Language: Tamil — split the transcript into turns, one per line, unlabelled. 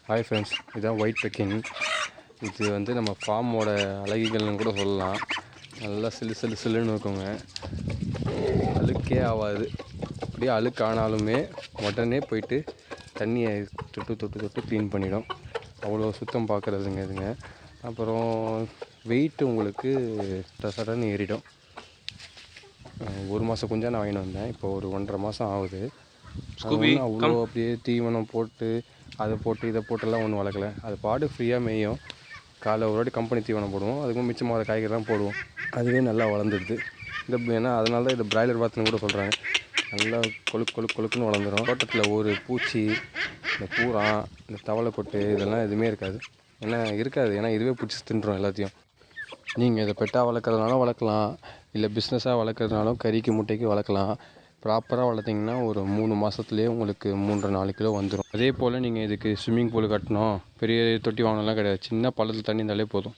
ஹாய் ஃப்ரெண்ட்ஸ், இதுதான் ஒயிட் பெக்கின். இது வந்து நம்ம ஃபார்மோட அழகிகள்னு கூட சொல்லலாம். நல்லா சில்லுன்னு இருக்குங்க, அழுக்கே ஆகாது. அப்படியே அழுக்கு ஆனாலுமே உடனே போயிட்டு தண்ணியை தொட்டு க்ளீன் பண்ணிடும். அவ்வளோ சுத்தம் பார்க்குறதுங்க இதுங்க. அப்புறம் வெயிட்டு உங்களுக்கு சடன்னு ஏறிடும். 1 மாதம் குஞ்சா நான் வாங்கிட்டு வந்தேன். இப்போ ஒரு 1.5 மாதம் ஆகுது. அவ்வளோ அப்படியே தீவனம் போட்டு அதை போட்டு இதை போட்டெல்லாம் ஒன்றும் வளர்க்கல. அது பாடு ஃப்ரீயாக மேயும். காலைல ஒரு வாட்டி கம்பெனி தீவனம் போடுவோம், அதுக்கும் மிச்சமாக காய்கறி தான் போடுவோம். அதுவே நல்லா வளர்ந்துடுது. ஏன்னா அதனால தான் இது பிராய்லர் பாத்துன்னு கூட சொல்கிறாங்க. நல்லா கொழுக்குன்னு வளர்ந்துடும். தோட்டத்தில் ஒரு பூச்சி, இந்த பூரா, இந்த தவளை கொட்டு இதெல்லாம் எதுவுமே இருக்காது. ஏன்னா இதுவே பிடிச்சி தின்றுடும் எல்லாத்தையும். நீங்கள் இதை பெட்டாக வளர்க்குறதுனாலும் வளர்க்கலாம், இல்லை பிஸ்னஸாக வளர்க்குறதுனாலும் கறிக்கு முட்டைக்கு வளர்க்கலாம். ப்ராப்பராக வளர்த்திங்கன்னா ஒரு 3 மாதத்துலேயே உங்களுக்கு 3-4 கிலோ வந்துடும். அதே போல் நீங்கள் இதுக்கு ஸ்விம்மிங் பூல் கட்டணும், பெரிய தொட்டி வாங்கலாம் கிடையாது. சின்ன பள்ளத்தில் தண்ணி இருந்தாலே போதும்.